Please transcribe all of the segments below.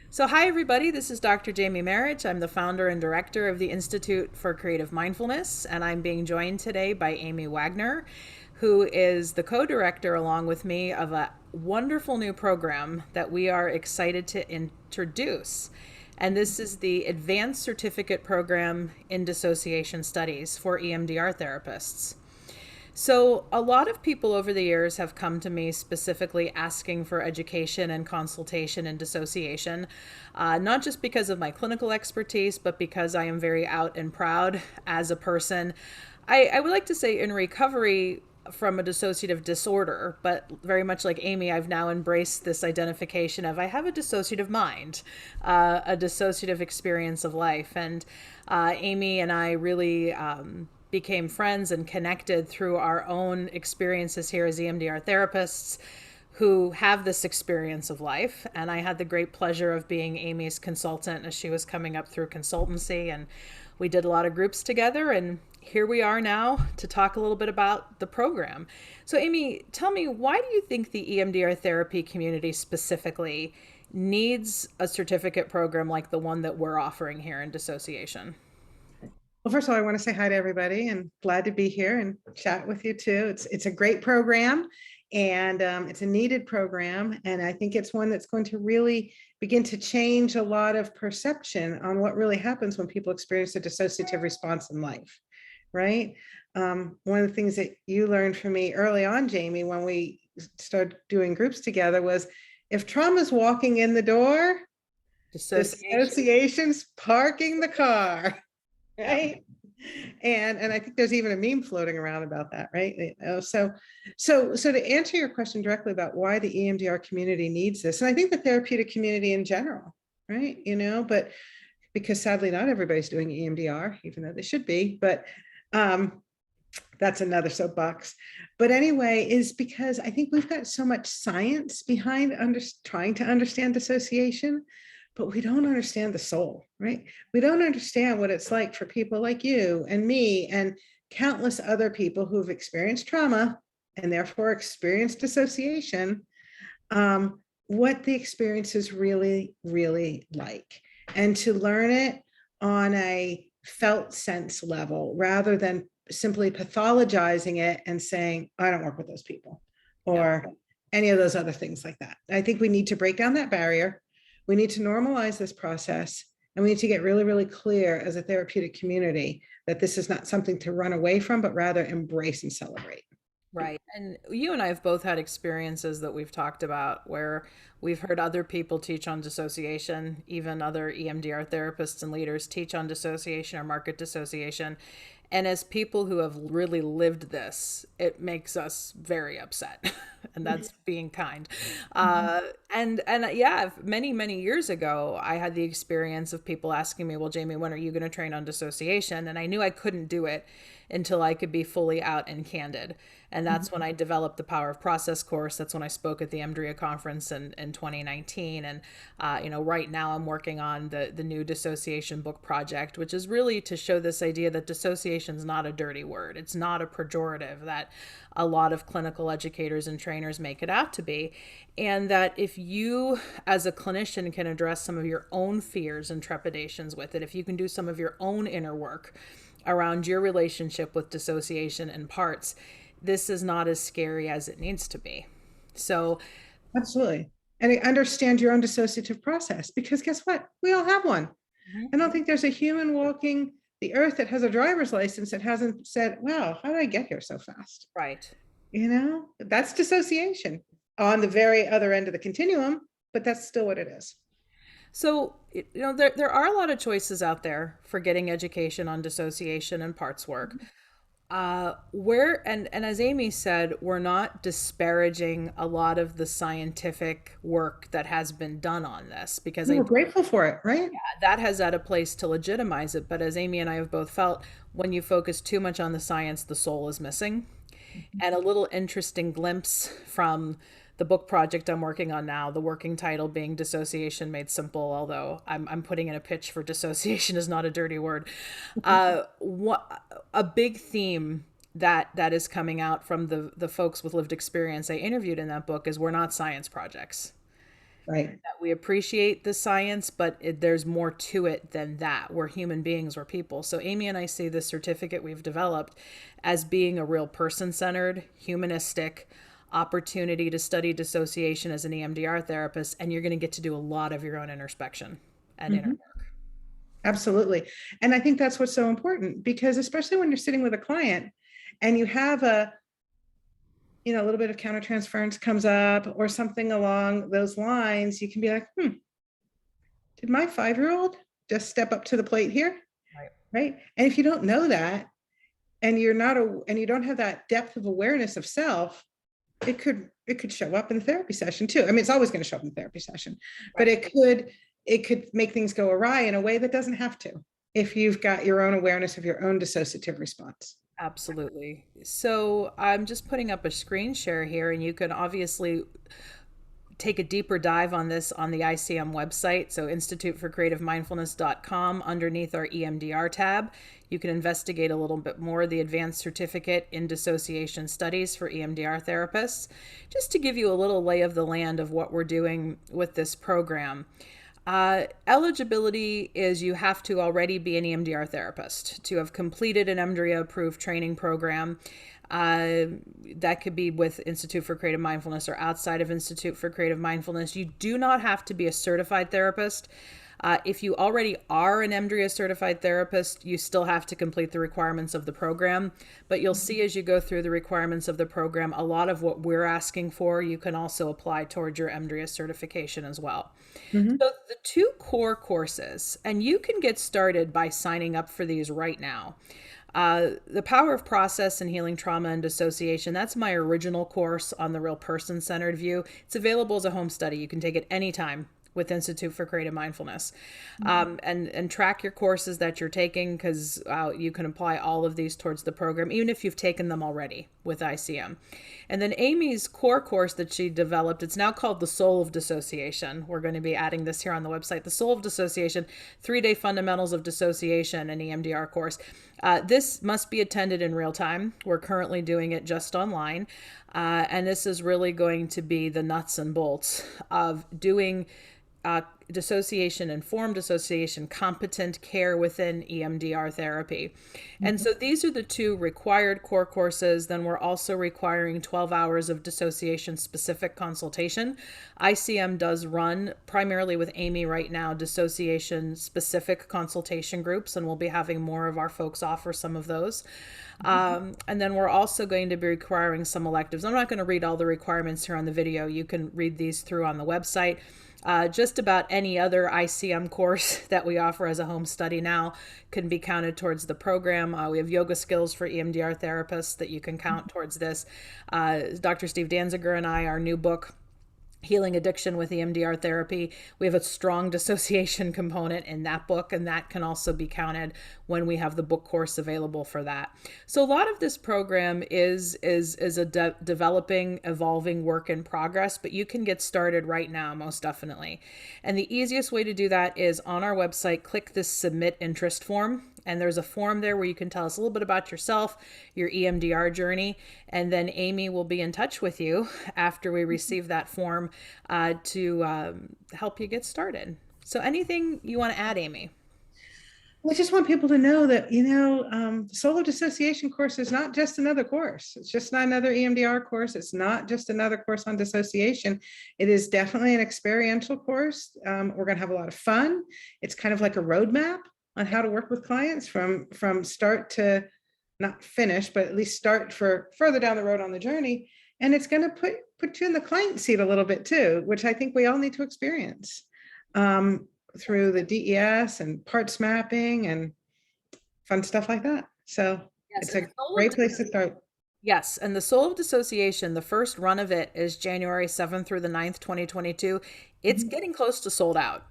So, hi everybody, this is Dr. Jamie Marich. I'm the founder and director of the Institute for Creative Mindfulness, and I'm being joined today by Amy Wagner, who is the co director, along with me, of a wonderful new program that we are excited to introduce. And this is the Advanced Certificate Program in Dissociation Studies for EMDR therapists. So, a lot of people over the years have come to me specifically asking for education and consultation in dissociation, not just because of my clinical expertise, but because I am very out and proud as a person. I would like to say in recovery from a dissociative disorder, but very much like Amy, I've now embraced this identification of I have a dissociative mind, a dissociative experience of life. And Amy and I really became friends and connected through our own experiences here as EMDR therapists who have this experience of life. And I had the great pleasure of being Amy's consultant as she was coming up through consultancy. And we did a lot of groups together. And here we are now to talk a little bit about the program. So, Amy, tell me, why do you think the EMDR therapy community specifically needs a certificate program like the one that we're offering here in dissociation? Well, first of all, I want to say hi to everybody and glad to be here and chat with you too. It's a great program and it's a needed program. And I think it's one that's going to really begin to change a lot of perception on what really happens when people experience a dissociative response in life, right? One of the things that you learned from me early on, Jamie, when we started doing groups together was if trauma's walking in the door, Dissociation. dissociation's parking the car. Right. And I think there's even a meme floating around about that, right? So to answer your question directly about why the EMDR community needs this, and I think the therapeutic community in general, right? But because sadly not everybody's doing EMDR, even though they should be, but that's another soapbox. But anyway, is because I think we've got so much science behind trying to understand dissociation, but we don't understand the soul, right? We don't understand what it's like for people like you and me and countless other people who've experienced trauma and therefore experienced dissociation, what the experience is really, really like. And to learn it on a felt sense level rather than simply pathologizing it and saying, I don't work with those people or any of those other things like that. I think we need to break down that barrier. We need to normalize this process, and we need to get really, really clear as a therapeutic community that this is not something to run away from, but rather embrace and celebrate. Right. And you and I have both had experiences that we've talked about where we've heard other people teach on dissociation, even other EMDR therapists and leaders teach on dissociation or market dissociation. And as people who have really lived this, it makes us very upset. And that's being kind. And yeah, many years ago, I had the experience of people asking me, well, Jamie, when are you going to train on dissociation? And I knew I couldn't do it until I could be fully out and candid. And that's when I developed the Power of Process course. That's when I spoke at the EMDRIA conference in 2019. And, right now I'm working on the new dissociation book project, which is really to show this idea that dissociation is not a dirty word. It's not a pejorative that a lot of clinical educators and trainers make it out to be. And that if you, as a clinician, can address some of your own fears and trepidations with it, if you can do some of your own inner work around your relationship with dissociation and parts, this is not as scary as it needs to be. So, Absolutely. And understand your own dissociative process, because guess what? We all have one. I don't think there's a human walking the earth that has a driver's license that hasn't said, wow, how did I get here so fast? right. That's dissociation on the very other end of the continuum, but that's still what it is. So, there are a lot of choices out there for getting education on dissociation and parts work. And as Amy said, we're not disparaging a lot of the scientific work that has been done on this because We're grateful for it, right? that has at a place to legitimize it. But as Amy and I have both felt, when you focus too much on the science, the soul is missing. And a little interesting glimpse from the book project I'm working on now, the working title being Dissociation Made Simple, although I'm putting in a pitch for dissociation is not a dirty word. A big theme that is coming out from the folks with lived experience I interviewed in that book is we're not science projects. Right. that we appreciate the science, but there's more to it than that. We're human beings, we're people. So Amy and I see this certificate we've developed as being a real person-centered, humanistic opportunity to study dissociation as an EMDR therapist, and you're going to get to do a lot of your own introspection and inner Mhm. work. Absolutely. And I think that's what's so important, because especially when you're sitting with a client and you have a little bit of countertransference comes up or something along those lines, you can be like, did my 5-year-old just step up to the plate here? Right. Right. And if you don't know that, and you don't have that depth of awareness of self, it could show up in the therapy session too. I mean, it's always going to show up in the therapy session, but Right. it could make things go awry in a way that doesn't have to, if you've got your own awareness of your own dissociative response. Absolutely. So I'm just putting up a screen share here, and you can obviously take a deeper dive on this on the ICM website. So instituteforcreativemindfulness.com, underneath our EMDR tab. You can investigate a little bit more the advanced certificate in dissociation studies for EMDR therapists, just to give you a little lay of the land of what we're doing with this program. Eligibility is you have to already be an EMDR therapist to have completed an EMDRIA approved training program. That could be with Institute for Creative Mindfulness or outside of Institute for Creative Mindfulness. You do not have to be a certified therapist. If you already are an EMDRIA certified therapist, you still have to complete the requirements of the program. But you'll see as you go through the requirements of the program, a lot of what we're asking for, you can also apply towards your EMDRIA certification as well. Mhm. So the two core courses, and you can get started by signing up for these right now. The Power of Process and Healing Trauma and Dissociation, that's my original course on the real person-centered view. It's available as a home study. You can take it anytime with Institute for Creative Mindfulness, and track your courses that you're taking, because you can apply all of these towards the program, even if you've taken them already with ICM. And then Amy's core course that she developed, it's now called The Soul of Dissociation. We're going to be adding this here on the website. The Soul of Dissociation, 3-day fundamentals of dissociation, and EMDR course. This must be attended in real time. We're currently doing it just online. And this is really going to be the nuts and bolts of doing dissociation, informed dissociation, competent care within EMDR therapy. And so these are the two required core courses. Then we're also requiring 12 hours of dissociation specific consultation. ICM does run primarily with Amy right now dissociation specific consultation groups, and we'll be having more of our folks offer some of those. And then we're also going to be requiring some electives. I'm not going to read all the requirements here on the video. You can read these through on the website. Just about any other ICM course that we offer as a home study now can be counted towards the program. We have yoga skills for EMDR therapists that you can count towards this. Dr. Steve Danziger and I, our new book, Healing Addiction with EMDR Therapy, we have a strong dissociation component in that book, and that can also be counted when we have the book course available for that. So a lot of this program is a developing, evolving work in progress, but you can get started right now, most definitely. And the easiest way to do that is on our website, click this submit interest form. And there's a form there where you can tell us a little bit about yourself, your EMDR journey, and then Amy will be in touch with you after we receive that form to help you get started. So anything you want to add, Amy? I just want people to know that, the solo dissociation course is not just another course. It's just not another EMDR course. It's not just another course on dissociation. It is definitely an experiential course. We're going to have a lot of fun. It's kind of like a roadmap on how to work with clients from start to not finish, but at least start for further down the road on the journey. And it's going to put you in the client seat a little bit too, which I think we all need to experience. Through the DES and parts mapping and fun stuff like that. So Yes, it's a great place to start. yes, and the Soul of Dissociation, the first run of it is January 7th through the 9th, 2022. It's getting close to sold out.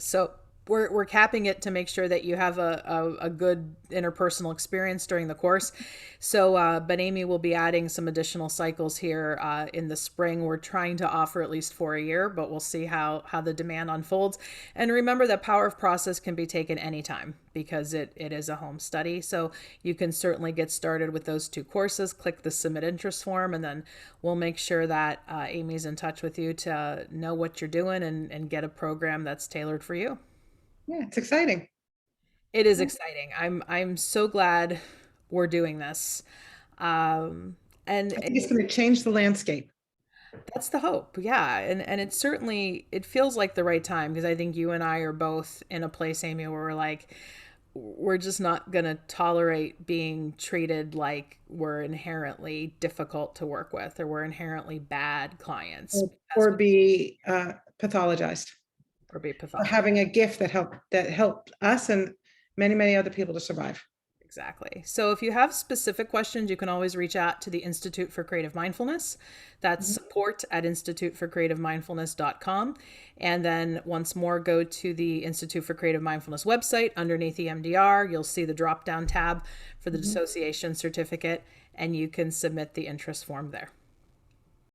So we're capping it to make sure that you have a good interpersonal experience during the course. So, but Amy will be adding some additional cycles here in the spring. We're trying to offer at least 4 a year, but we'll see how the demand unfolds. And remember that Power of Process can be taken anytime because it is a home study. So you can certainly get started with those 2 courses, click the submit interest form, and then we'll make sure that Amy's in touch with you to know what you're doing and get a program that's tailored for you. Yeah, it's exciting. It is exciting. I'm so glad we're doing this. Um, and I think it's going to change the landscape. that's the hope. Yeah. And it certainly it feels like the right time because I think you and I are both in a place, Amy, where we're like, we're just not going to tolerate being treated like we're inherently difficult to work with or we're inherently bad clients Or be pathologized or be for pathological. having a gift that helped us and many other people to survive. Exactly. So if you have specific questions, you can always reach out to the Institute for Creative Mindfulness. That's Mhm. support@instituteforcreativemindfulness.com. And then once more, go to the Institute for Creative Mindfulness website underneath EMDR. You'll see the drop down tab for the Mhm. dissociation certificate, and you can submit the interest form there.